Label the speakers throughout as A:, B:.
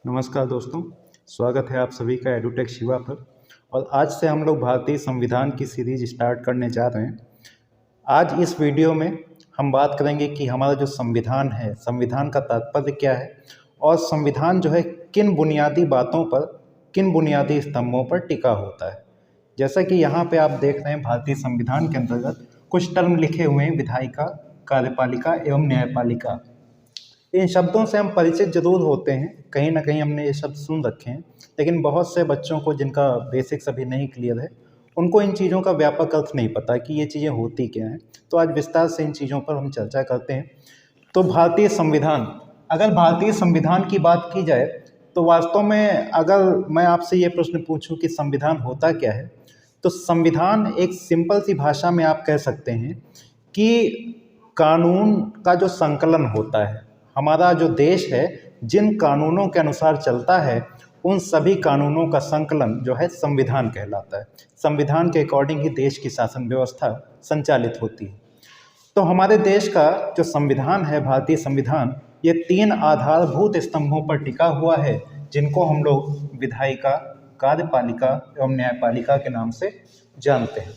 A: नमस्कार दोस्तों, स्वागत है आप सभी का एडुटेक शिवा पर। और आज से हम लोग भारतीय संविधान की सीरीज स्टार्ट करने जा रहे हैं। आज इस वीडियो में हम बात करेंगे कि हमारा जो संविधान है, संविधान का तात्पर्य क्या है और संविधान जो है किन बुनियादी बातों पर, किन बुनियादी स्तंभों पर टिका होता है। जैसा कि यहाँ पे आप देख रहे हैं, भारतीय संविधान के अंतर्गत कुछ टर्म लिखे हुए हैं: विधायिका, कार्यपालिका एवं न्यायपालिका। इन शब्दों से हम परिचित जरूर होते हैं, कहीं ना कहीं हमने ये शब्द सुन रखे हैं, लेकिन बहुत से बच्चों को जिनका बेसिक्स अभी नहीं क्लियर है, उनको इन चीज़ों का व्यापक अर्थ नहीं पता कि ये चीज़ें होती क्या हैं। तो आज विस्तार से इन चीज़ों पर हम चर्चा करते हैं। तो भारतीय संविधान, अगर भारतीय संविधान की बात की जाए तो वास्तव में अगर मैं आपसे ये प्रश्न पूछूं कि संविधान होता क्या है, तो संविधान एक सिंपल सी भाषा में आप कह सकते हैं कि कानून का जो संकलन होता है। हमारा जो देश है जिन कानूनों के अनुसार चलता है, उन सभी कानूनों का संकलन जो है संविधान कहलाता है। संविधान के अकॉर्डिंग ही देश की शासन व्यवस्था संचालित होती है। तो हमारे देश का जो संविधान है, भारतीय संविधान, ये 3 आधारभूत स्तंभों पर टिका हुआ है, जिनको हम लोग विधायिका, कार्यपालिका एवं न्यायपालिका के नाम से जानते हैं।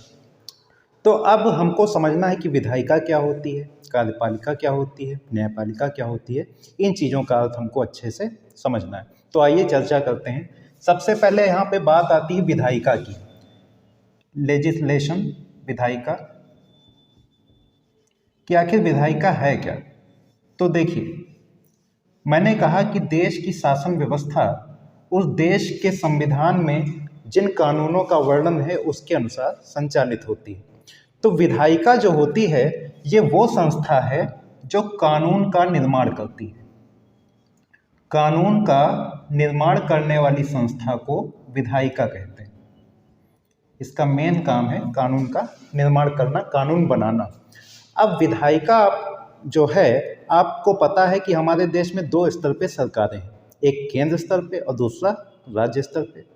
A: तो अब हमको समझना है कि विधायिका क्या होती है, कार्यपालिका क्या होती है, न्यायपालिका क्या होती है। इन चीज़ों का अर्थ हमको अच्छे से समझना है। तो आइए चर्चा करते हैं। सबसे पहले यहाँ पे बात आती है विधायिका की। लेजिस्लेशन, विधायिका कि आखिर विधायिका है क्या। तो देखिए, मैंने कहा कि देश की शासन व्यवस्था उस देश के संविधान में जिन कानूनों का वर्णन है उसके अनुसार संचालित होती है। तो विधायिका जो होती है, ये वो संस्था है जो कानून का निर्माण करती है। कानून का निर्माण करने वाली संस्था को विधायिका कहते हैं। इसका मेन काम है कानून का निर्माण करना, कानून बनाना। अब विधायिका जो है, आपको पता है कि हमारे देश में 2 स्तर पे सरकारें हैं, एक केंद्र स्तर पे और दूसरा राज्य स्तर पे।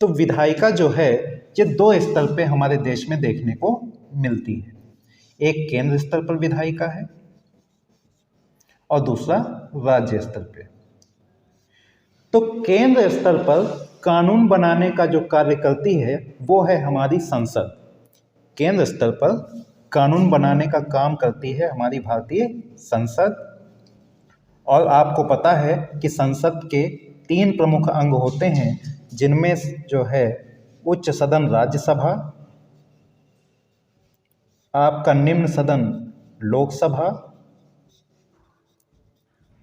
A: तो विधायिका जो है, ये 2 स्तर पे हमारे देश में देखने को मिलती है। एक केंद्र स्तर पर विधायिका है और दूसरा राज्य स्तर पे। तो केंद्र स्तर पर कानून बनाने का जो कार्य करती है वो है हमारी संसद। केंद्र स्तर पर कानून बनाने का काम करती है हमारी भारतीय संसद। और आपको पता है कि संसद के 3 प्रमुख अंग होते हैं, जिनमें जो है उच्च सदन राज्यसभा, आपका निम्न सदन लोकसभा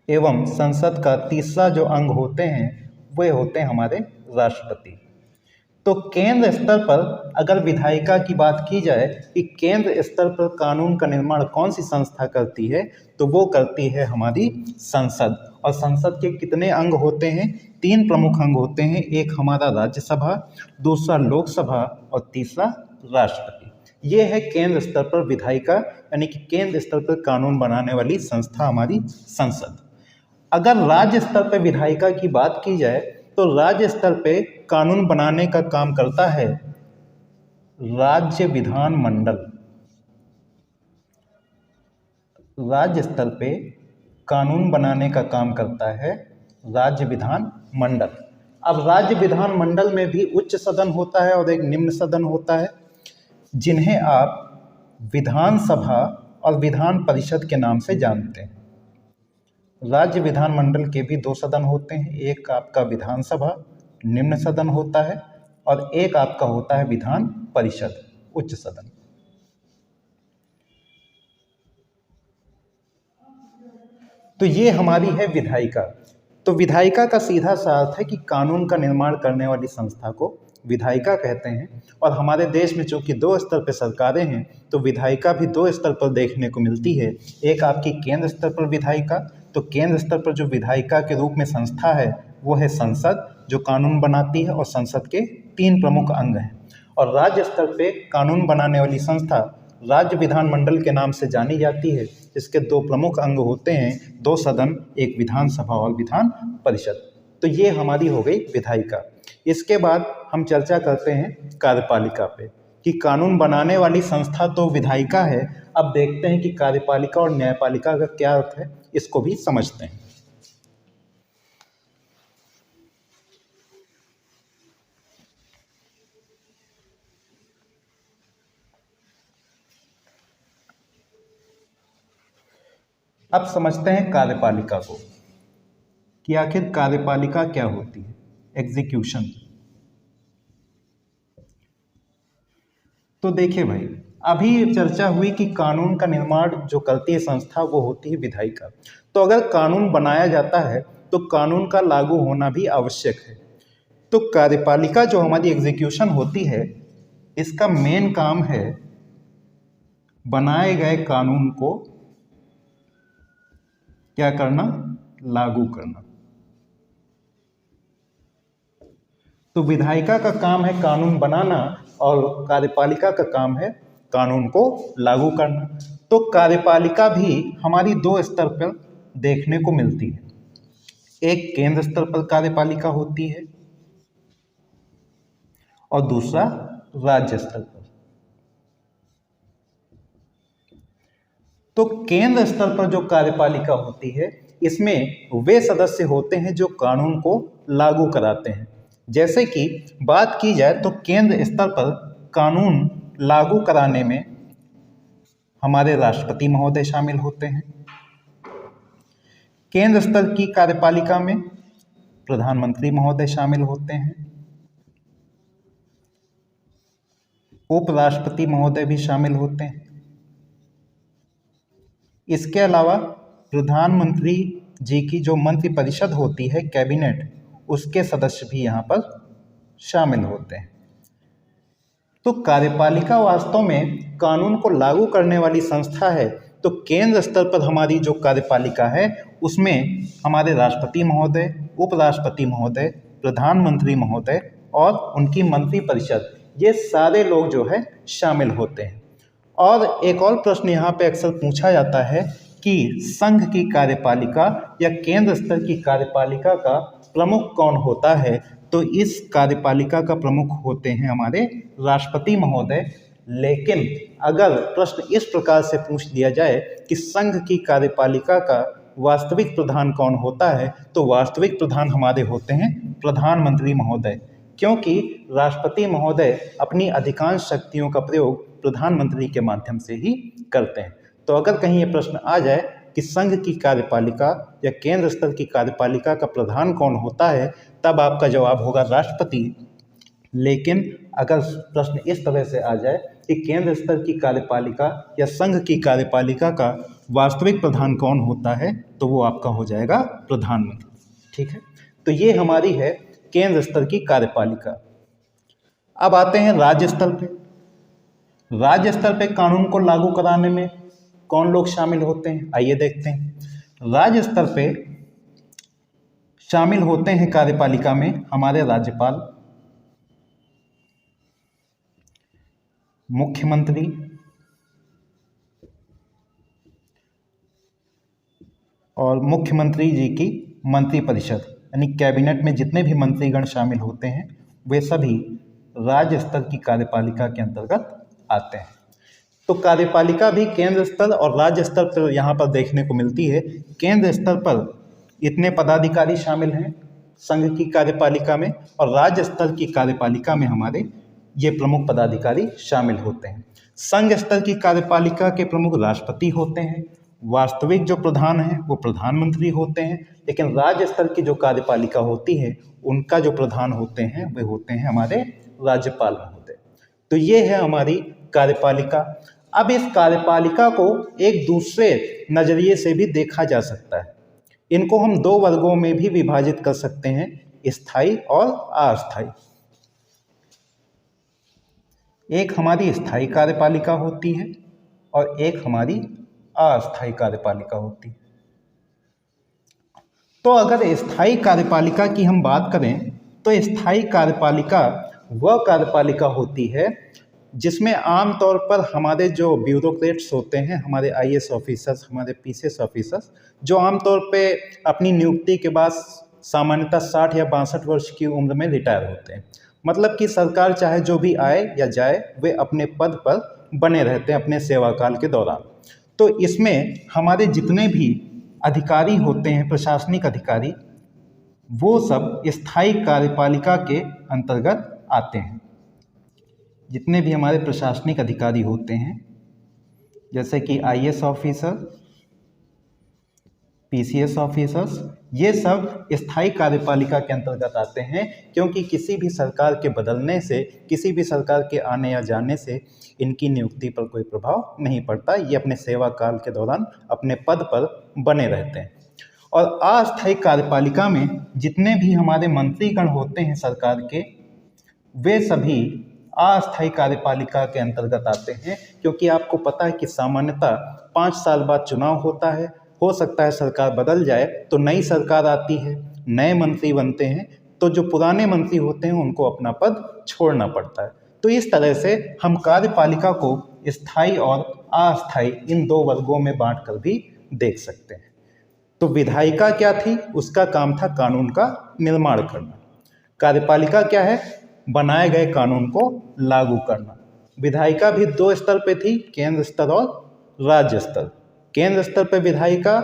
A: एवं संसद का तीसरा जो अंग होते हैं वे होते हैं हमारे राष्ट्रपति। तो केंद्र स्तर पर अगर विधायिका की बात की जाए कि केंद्र स्तर पर कानून का निर्माण कौन सी संस्था करती है, तो वो करती है हमारी संसद। और संसद के कितने अंग होते हैं? 3 प्रमुख अंग होते हैं, एक हमारा राज्यसभा, दूसरा लोकसभा और तीसरा राष्ट्रपति। ये है केंद्र स्तर पर विधायिका, यानी कि केंद्र स्तर पर कानून बनाने वाली संस्था हमारी संसद। अगर राज्य स्तर पर विधायिका की बात की जाए तो राज्य स्तर पे कानून बनाने का काम करता है राज्य विधान मंडल। राज्य स्तर पे कानून बनाने का काम करता है राज्य विधान मंडल। अब राज्य विधान मंडल में भी उच्च सदन होता है और एक निम्न सदन होता है, जिन्हें आप विधानसभा और विधान परिषद के नाम से जानते हैं। राज्य विधानमंडल के भी 2 सदन होते हैं, एक आपका विधानसभा निम्न सदन होता है और एक आपका होता है विधान परिषद उच्च सदन। तो ये हमारी है विधायिका। तो विधायिका का सीधा सा अर्थ है कि कानून का निर्माण करने वाली संस्था को विधायिका कहते हैं। और हमारे देश में चूंकि 2 स्तर पर सरकारें हैं, तो विधायिका भी 2 स्तर पर देखने को मिलती है। एक आपकी केंद्र स्तर पर विधायिका, तो केंद्र स्तर पर जो विधायिका के रूप में संस्था है वो है संसद, जो कानून बनाती है और संसद के 3 प्रमुख अंग हैं। और राज्य स्तर पे कानून बनाने वाली संस्था राज्य विधानमंडल के नाम से जानी जाती है। इसके 2 प्रमुख अंग होते हैं, 2 सदन, एक विधानसभा और विधान परिषद। तो ये हमारी हो गई विधायिका। इसके बाद हम चर्चा करते हैं कार्यपालिका पे कि कानून बनाने वाली संस्था तो विधायिका है। अब देखते हैं कि कार्यपालिका और न्यायपालिका का क्या अर्थ है, इसको भी समझते हैं। अब समझते हैं कार्यपालिका को कि आखिर कार्यपालिका क्या होती है। एग्जीक्यूशन। तो देखिए भाई, अभी चर्चा हुई कि कानून का निर्माण जो करती है संस्था वो होती है विधायिका। तो अगर कानून बनाया जाता है तो कानून का लागू होना भी आवश्यक है। तो कार्यपालिका जो हमारी एग्जीक्यूशन होती है, इसका मेन काम है बनाए गए कानून को क्या करना, लागू करना। तो विधायिका का काम है कानून बनाना और कार्यपालिका का काम है कानून को लागू करना। तो कार्यपालिका भी हमारी दो स्तर पर देखने को मिलती है। एक केंद्र स्तर पर कार्यपालिका होती है और दूसरा राज्य स्तर पर। तो केंद्र स्तर पर जो कार्यपालिका होती है, इसमें वे सदस्य होते हैं जो कानून को लागू कराते हैं। जैसे कि बात की जाए तो केंद्र स्तर पर कानून लागू कराने में हमारे राष्ट्रपति महोदय शामिल होते हैं। केंद्र स्तर की कार्यपालिका में प्रधानमंत्री महोदय शामिल होते हैं। उपराष्ट्रपति महोदय भी शामिल होते हैं। इसके अलावा प्रधानमंत्री जी की जो मंत्रिपरिषद होती है, कैबिनेट, उसके सदस्य भी यहाँ पर शामिल होते हैं। तो कार्यपालिका वास्तव में कानून को लागू करने वाली संस्था है। तो केंद्र स्तर पर हमारी जो कार्यपालिका है उसमें हमारे राष्ट्रपति महोदय, उपराष्ट्रपति महोदय, प्रधानमंत्री महोदय और उनकी मंत्रिपरिषद, ये सारे लोग जो है शामिल होते हैं। और एक और प्रश्न यहाँ पे अक्सर पूछा जाता है कि संघ की कार्यपालिका या केंद्र स्तर की कार्यपालिका का प्रमुख कौन होता है। तो इस कार्यपालिका का प्रमुख होते हैं हमारे राष्ट्रपति महोदय। लेकिन अगर प्रश्न इस प्रकार से पूछ लिया जाए कि संघ की कार्यपालिका का वास्तविक प्रधान कौन होता है, तो वास्तविक प्रधान हमारे होते हैं प्रधानमंत्री महोदय, क्योंकि राष्ट्रपति महोदय अपनी अधिकांश शक्तियों का प्रयोग प्रधानमंत्री के माध्यम से ही करते हैं। तो अगर कहीं ये प्रश्न आ जाए कि संघ की कार्यपालिका या केंद्र स्तर की कार्यपालिका का प्रधान कौन होता है, तब आपका जवाब होगा राष्ट्रपति। लेकिन अगर प्रश्न इस तरह से आ जाए कि केंद्र स्तर की कार्यपालिका या संघ की कार्यपालिका का वास्तविक प्रधान कौन होता है, तो वो आपका हो जाएगा प्रधानमंत्री। ठीक है, तो ये हमारी है केंद्र स्तर की कार्यपालिका। अब आते हैं राज्य स्तर पे। राज्य स्तर पे कानून को लागू कराने में कौन लोग शामिल होते हैं, आइए देखते हैं। राज्य स्तर पे शामिल होते हैं कार्यपालिका में हमारे राज्यपाल, मुख्यमंत्री और मुख्यमंत्री जी की मंत्रिपरिषद, यानी कैबिनेट में जितने भी मंत्रीगण शामिल होते हैं वे सभी राज्य स्तर की कार्यपालिका के अंतर्गत आते हैं। तो कार्यपालिका भी केंद्र स्तर और राज्य स्तर पर यहाँ पर देखने को मिलती है। केंद्र स्तर पर इतने पदाधिकारी शामिल हैं संघ की कार्यपालिका में, और राज्य स्तर की कार्यपालिका में हमारे ये प्रमुख पदाधिकारी शामिल होते हैं। संघ स्तर की कार्यपालिका के प्रमुख राष्ट्रपति होते हैं, वास्तविक जो प्रधान हैं वो प्रधानमंत्री होते हैं, लेकिन राज्य स्तर की जो कार्यपालिका होती है उनका जो प्रधान होते हैं वे होते हैं हमारे राज्यपाल महोदय। तो ये है हमारी कार्यपालिका। अब इस कार्यपालिका को एक दूसरे नज़रिए से भी देखा जा सकता है। इनको हम दो वर्गों में भी विभाजित कर सकते हैं, स्थायी और अस्थायी। एक हमारी स्थायी कार्यपालिका होती है और एक हमारी अस्थायी कार्यपालिका होती है। तो अगर स्थायी कार्यपालिका की हम बात करें तो स्थायी कार्यपालिका वह कार्यपालिका होती है जिसमें आमतौर पर हमारे जो ब्यूरोक्रेट्स होते हैं, हमारे आईएएस ऑफिसर्स, हमारे पीसीएस ऑफिसर्स, जो आमतौर पे अपनी नियुक्ति के बाद सामान्यतः 60 या 62 वर्ष की उम्र में रिटायर होते हैं। मतलब कि सरकार चाहे जो भी आए या जाए वे अपने पद पर बने रहते हैं अपने सेवाकाल के दौरान। तो इसमें हमारे जितने भी अधिकारी होते हैं, प्रशासनिक अधिकारी, वो सब स्थायी कार्यपालिका के अंतर्गत आते हैं। जितने भी हमारे प्रशासनिक अधिकारी होते हैं, जैसे कि आईएएस ऑफिसर, पीसीएस ऑफिसर्स, ये सब स्थायी कार्यपालिका के अंतर्गत आते हैं, क्योंकि किसी भी सरकार के बदलने से, किसी भी सरकार के आने या जाने से इनकी नियुक्ति पर कोई प्रभाव नहीं पड़ता। ये अपने सेवा काल के दौरान अपने पद पर बने रहते हैं। और अस्थायी कार्यपालिका में जितने भी हमारे मंत्रीगण होते हैं सरकार के, वे सभी अस्थायी कार्यपालिका के अंतर्गत आते हैं, क्योंकि आपको पता है कि सामान्यतः 5 साल बाद चुनाव होता है, हो सकता है सरकार बदल जाए तो नई सरकार आती है, नए मंत्री बनते हैं, तो जो पुराने मंत्री होते हैं उनको अपना पद छोड़ना पड़ता है। तो इस तरह से हम कार्यपालिका को स्थायी और अस्थायी इन 2 वर्गों में बांटकर भी देख सकते हैं। तो विधायिका क्या थी? उसका काम था कानून का निर्माण करना। कार्यपालिका क्या है? बनाए गए कानून को लागू करना। विधायिका भी 2 स्तर पे थी, केंद्र स्तर और राज्य स्तर। केंद्र स्तर पे विधायिका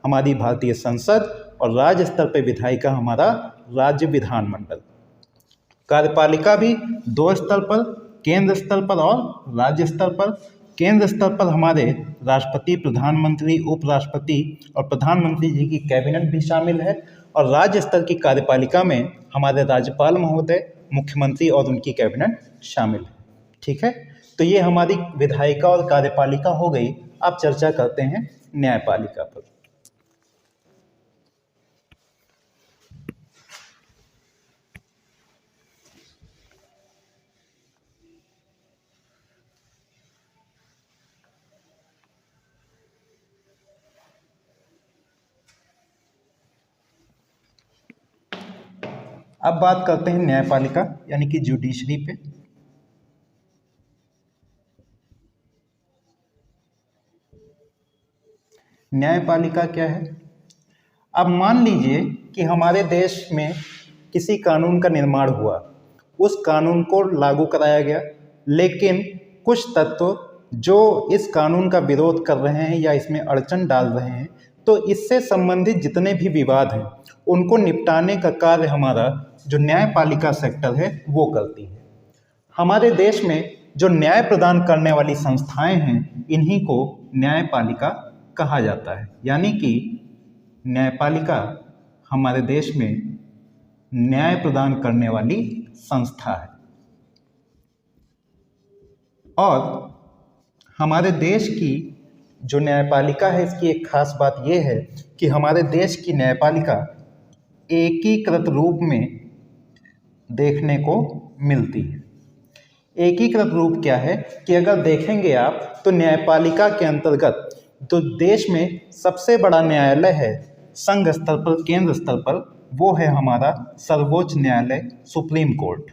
A: हमारी भारतीय संसद और राज्य स्तर पे विधायिका हमारा राज्य विधानमंडल। कार्यपालिका भी 2 स्तर पर, केंद्र स्तर पर और राज्य स्तर पर। केंद्र स्तर पर हमारे राष्ट्रपति, प्रधानमंत्री, उपराष्ट्रपति और प्रधानमंत्री जी की कैबिनेट भी शामिल है, और राज्य स्तर की कार्यपालिका में हमारे राज्यपाल महोदय, मुख्यमंत्री और उनकी कैबिनेट शामिल है। ठीक है, तो ये हमारी विधायिका और कार्यपालिका हो गई। अब चर्चा करते हैं न्यायपालिका पर। अब बात करते हैं न्यायपालिका यानी कि जुडिशरी पे। न्यायपालिका क्या है? अब मान लीजिए कि हमारे देश में किसी कानून का निर्माण हुआ, उस कानून को लागू कराया गया, लेकिन कुछ तत्व जो इस कानून का विरोध कर रहे हैं या इसमें अड़चन डाल रहे हैं, तो इससे संबंधित जितने भी विवाद हैं उनको निपटाने का कार्य हमारा जो न्यायपालिका सेक्टर है वो करती है। हमारे देश में जो न्याय प्रदान करने वाली संस्थाएं हैं, इन्हीं को न्यायपालिका कहा जाता है। यानी कि न्यायपालिका हमारे देश में न्याय प्रदान करने वाली संस्था है। और हमारे देश की जो न्यायपालिका है, इसकी एक खास बात यह है कि हमारे देश की न्यायपालिका एकीकृत रूप में देखने को मिलती है। एकीकृत रूप क्या है कि अगर देखेंगे आप तो न्यायपालिका के अंतर्गत तो देश में सबसे बड़ा न्यायालय है संघ स्तर पर, केंद्र स्तर पर, वो है हमारा सर्वोच्च न्यायालय, सुप्रीम कोर्ट।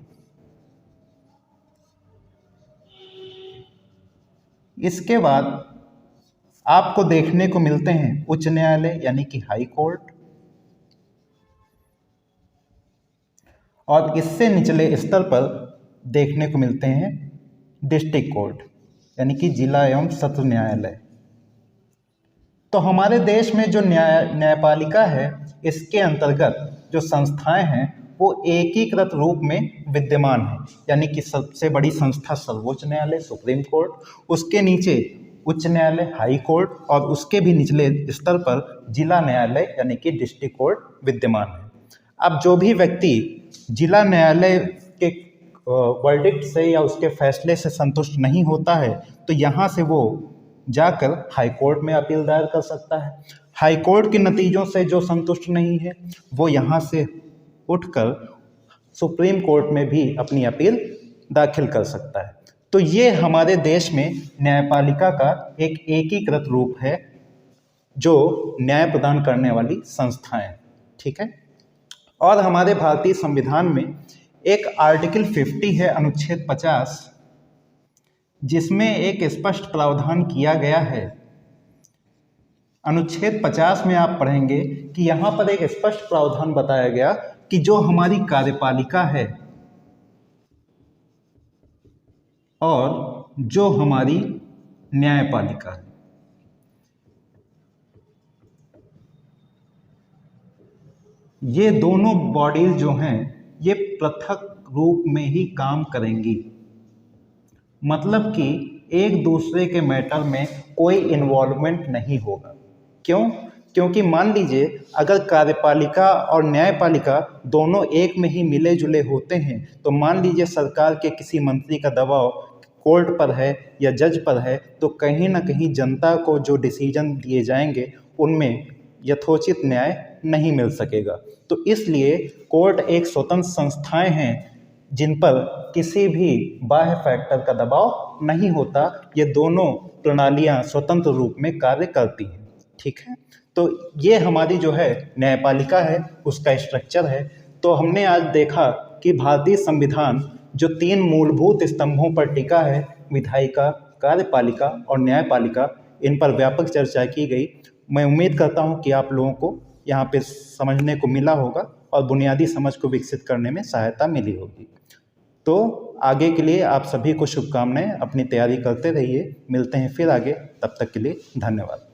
A: इसके बाद आपको देखने को मिलते हैं उच्च न्यायालय यानी कि हाई कोर्ट, और इससे निचले स्तर पर देखने को मिलते हैं डिस्ट्रिक्ट कोर्ट यानी कि जिला एवं सत्र न्यायालय। तो हमारे देश में जो न्यायपालिका है, इसके अंतर्गत जो संस्थाएं हैं वो एकीकृत रूप में विद्यमान है। यानी कि सबसे बड़ी संस्था सर्वोच्च न्यायालय, सुप्रीम कोर्ट, उसके नीचे उच्च न्यायालय, हाई कोर्ट, और उसके भी निचले स्तर पर जिला न्यायालय यानी कि डिस्ट्रिक्ट कोर्ट विद्यमान है। अब जो भी व्यक्ति जिला न्यायालय के वर्डिक्ट से या उसके फैसले से संतुष्ट नहीं होता है, तो यहाँ से वो जाकर हाई कोर्ट में अपील दायर कर सकता है। हाई कोर्ट के नतीजों से जो संतुष्ट नहीं है, वो यहाँ से उठकर सुप्रीम कोर्ट में भी अपनी अपील दाखिल कर सकता है। तो ये हमारे देश में न्यायपालिका का एक एकीकृत रूप है जो न्याय प्रदान करने वाली संस्थाएं। ठीक है, और हमारे भारतीय संविधान में एक आर्टिकल 50 है, अनुच्छेद 50, जिसमें एक स्पष्ट प्रावधान किया गया है। अनुच्छेद 50 में आप पढ़ेंगे कि यहाँ पर एक स्पष्ट प्रावधान बताया गया कि जो हमारी कार्यपालिका है और जो हमारी न्यायपालिका है, ये दोनों बॉडीज जो हैं ये पृथक रूप में ही काम करेंगी। मतलब कि एक दूसरे के मैटर में कोई इन्वॉल्वमेंट नहीं होगा। क्यों? क्योंकि मान लीजिए अगर कार्यपालिका और न्यायपालिका दोनों एक में ही मिले जुले होते हैं तो मान लीजिए सरकार के किसी मंत्री का दबाव कोर्ट पर है या जज पर है तो कहीं ना कहीं जनता को जो डिसीजन दिए जाएंगे उनमें यथोचित न्याय नहीं मिल सकेगा। तो इसलिए कोर्ट एक स्वतंत्र संस्थाएं हैं जिन पर किसी भी बाह्य फैक्टर का दबाव नहीं होता। ये दोनों प्रणालियां स्वतंत्र रूप में कार्य करती हैं। ठीक है, तो ये हमारी जो है न्यायपालिका है उसका स्ट्रक्चर है। तो हमने आज देखा कि भारतीय संविधान जो 3 मूलभूत स्तंभों पर टिका है, विधायिका, कार्यपालिका और न्यायपालिका, इन पर व्यापक चर्चा की गई। मैं उम्मीद करता हूँ कि आप लोगों को यहाँ पे समझने को मिला होगा और बुनियादी समझ को विकसित करने में सहायता मिली होगी। तो आगे के लिए आप सभी को शुभकामनाएं, अपनी तैयारी करते रहिए। मिलते हैं फिर आगे, तब तक के लिए धन्यवाद।